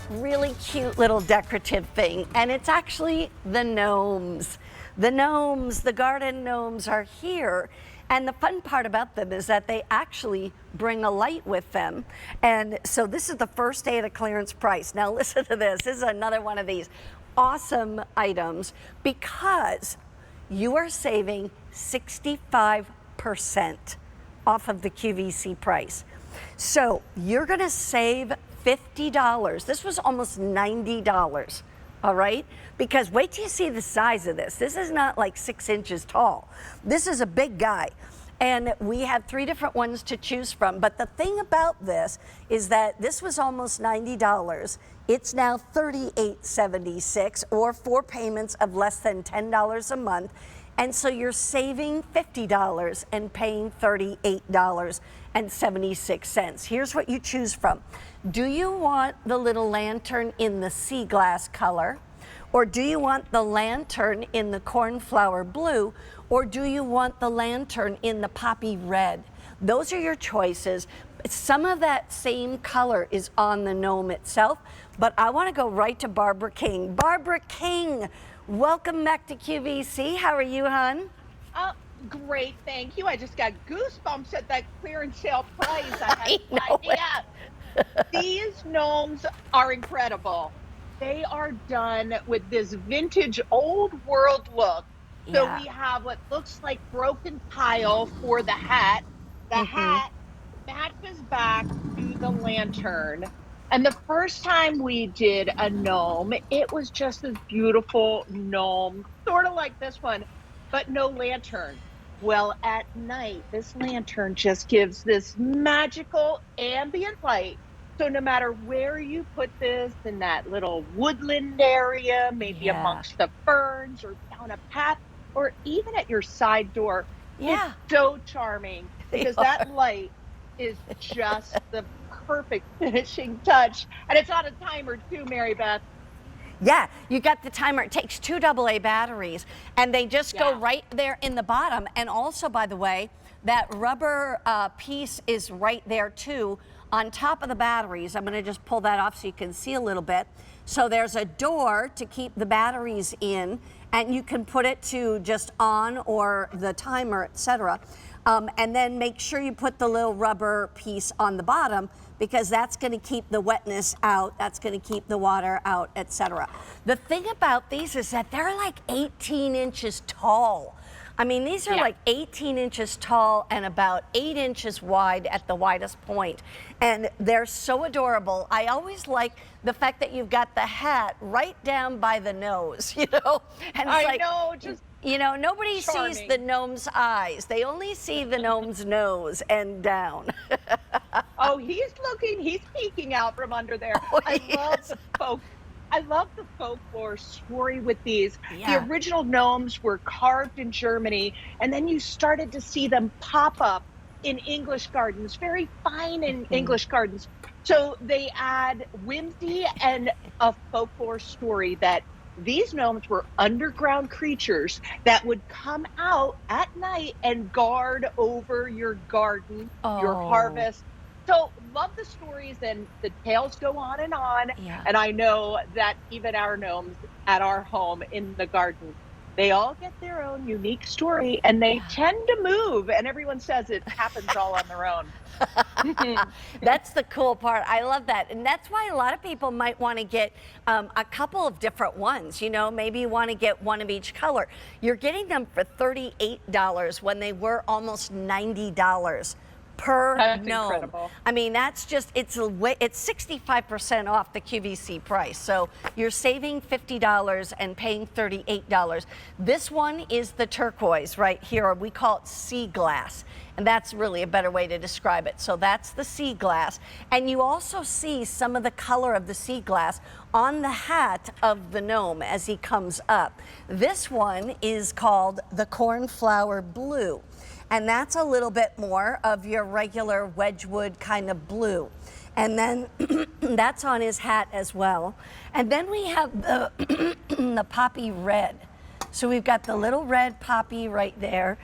really cute little decorative thing, and it's actually the gnomes. The gnomes, the garden gnomes are here. And the fun part about them is that they actually bring a light with them. And so this is the first day at a clearance price. Now listen to this. This is another one of these awesome items because you are saving 65% off of the QVC price. So you're gonna save $50. This was almost $90. All right? Because wait till you see the size of this. This is not like 6 inches tall. This is a big guy. And we have 3 different ones to choose from. But the thing about this is that this was almost $90. It's now $38.76 or 4 payments of less than $10 a month. And so you're saving $50 and paying $38.76. Here's what you choose from. Do you want the little lantern in the sea glass color? Or do you want the lantern in the cornflower blue? Or do you want the lantern in the poppy red? Those are your choices. Some of that same color is on the gnome itself, but I want to go right to Barbara King. Barbara King, welcome back to QVC. How are you, hon? Great, thank you. I just got goosebumps at that clearance sale price. I had no idea. These gnomes are incredible. They are done with this vintage old world look. So we have what looks like broken tile for the hat. The hat matches back to the lantern. And the first time we did a gnome, it was just this beautiful gnome, sort of like this one, but no lantern. Well, at night, this lantern just gives this magical ambient light. So no matter where you put this, in that little woodland area, maybe amongst the ferns or down a path, or even at your side door, it's so charming because that light is just the perfect finishing touch. And it's on a timer too, Mary Beth. Yeah, you got the timer. It takes 2 AA batteries, and they just go right there in the bottom. And also, by the way, that rubber piece is right there too on top of the batteries. I'm going to just pull that off so you can see a little bit. So there's a door to keep the batteries in, and you can put it to just on or the timer, etc. And then make sure you put the little rubber piece on the bottom because that's going to keep the wetness out, that's going to keep the water out, etc. The thing about these is that they're like 18 inches tall. I mean, these are like 18 inches tall and about 8 inches wide at the widest point. And they're so adorable. I always like the fact that you've got the hat right down by the nose, you know? And it's I know, just you know, nobody charming. sees the gnome's eyes. They only see the gnome's nose and down. Oh, he's peeking out from under there. Oh, I love the folklore story with these. The original gnomes were carved in Germany, and then you started to see them pop up in English gardens, very fine in English gardens. So they add whimsy and a folklore story that these gnomes were underground creatures that would come out at night and guard over your garden, your harvest. So love the stories, and the tales go on. And I know that even our gnomes at our home in the garden, they all get their own unique story, and they tend to move, and everyone says it happens all on their own. That's the cool part. I love that. And that's why a lot of people might want to get a couple of different ones. You know, maybe you want to get one of each color. You're getting them for $38 when they were almost $90 per gnome. Incredible. I mean, that's just, it's 65% off the QVC price. So you're saving $50 and paying $38. This one is the turquoise right here. We call it sea glass. And that's really a better way to describe it. So that's the sea glass. And you also see some of the color of the sea glass on the hat of the gnome as he comes up. This one is called the cornflower blue. And that's a little bit more of your regular Wedgwood kind of blue. And then that's on his hat as well. And then we have the, the poppy red. So we've got the little red poppy right there.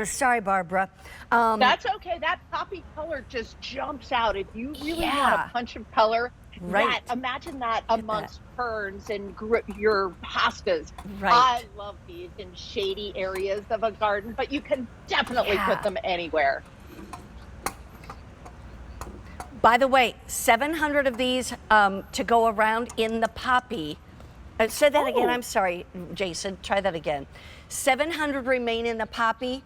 Sorry, Barbara. That's okay. That poppy color just jumps out. If you really want a punch of color, Right. imagine that Look at amongst ferns and your hostas. Right. I love these in shady areas of a garden, but you can definitely put them anywhere. By the way, 700 of these to go around in the poppy. Say that again. I'm sorry, Jason. Try that again. 700 remain in the poppy.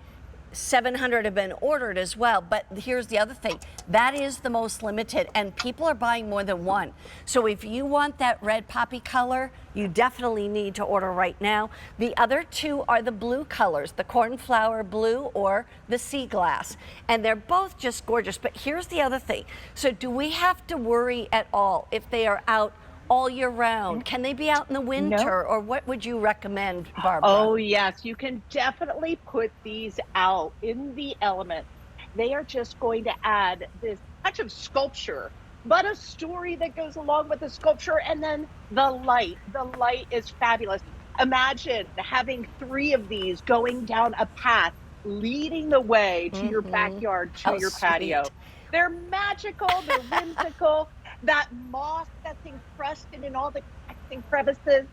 700 have been ordered as well. But here's the other thing. That is the most limited, and people are buying more than one. So if you want that red poppy color, you definitely need to order right now. The other two are the blue colors, the cornflower blue or the sea glass. And they're both just gorgeous. But here's the other thing. So do we have to worry at all if they are out all year round? Can they be out in the winter, or what would you recommend, Barbara? Oh yes, you can definitely put these out in the elements. They are just going to add this touch of sculpture, but a story that goes along with the sculpture, and then the light. The light is fabulous. Imagine having 3 of these going down a path leading the way to your backyard, to your patio. They're magical, they're whimsical. That moss that's encrusted in all the cracks and crevices,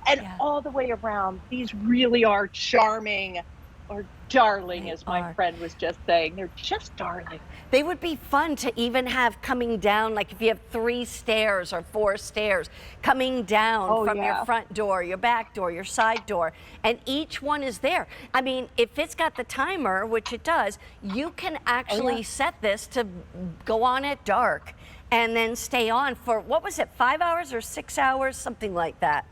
and all the way around, these really are charming, or darling, as my friend was just saying. They're just darling. They would be fun to even have coming down, like if you have 3 stairs or 4 stairs coming down from your front door, your back door, your side door, and each one is there. I mean, if it's got the timer, which it does, you can actually set this to go on at dark and then stay on for, what was it, 5 hours or 6 hours, something like that?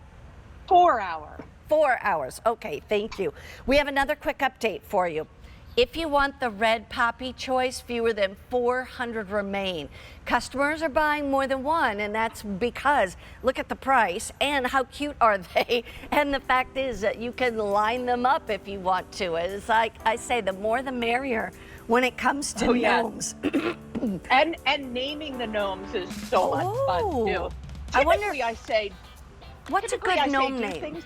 4 hours. 4 hours. Okay, thank you. We have another quick update for you. If you want the red poppy choice, fewer than 400 remain. Customers are buying more than one, and that's because look at the price and how cute are they. And the fact is that you can line them up if you want to. It's like I say, the more the merrier when it comes to gnomes. And naming the gnomes is so much fun too. I wonder, I say, what's a good gnome name?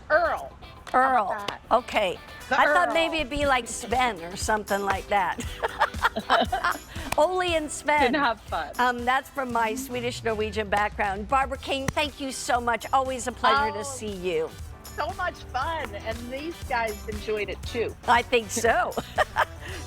Earl. Earl. Okay. I thought Earl. maybe it'd be like Sven or something like that. Ole and Sven. Can have fun. That's from my Swedish-Norwegian background. Barbara King, thank you so much. Always a pleasure to see you. So much fun, and these guys enjoyed it too. I think so.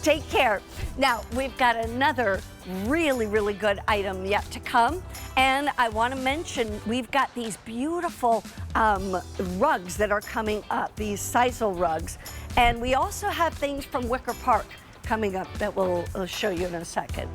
Take care. Now, we've got another really, really good item yet to come. And I want to mention, we've got these beautiful rugs that are coming up, these sisal rugs. And we also have things from Wicker Park coming up that we'll show you in a second.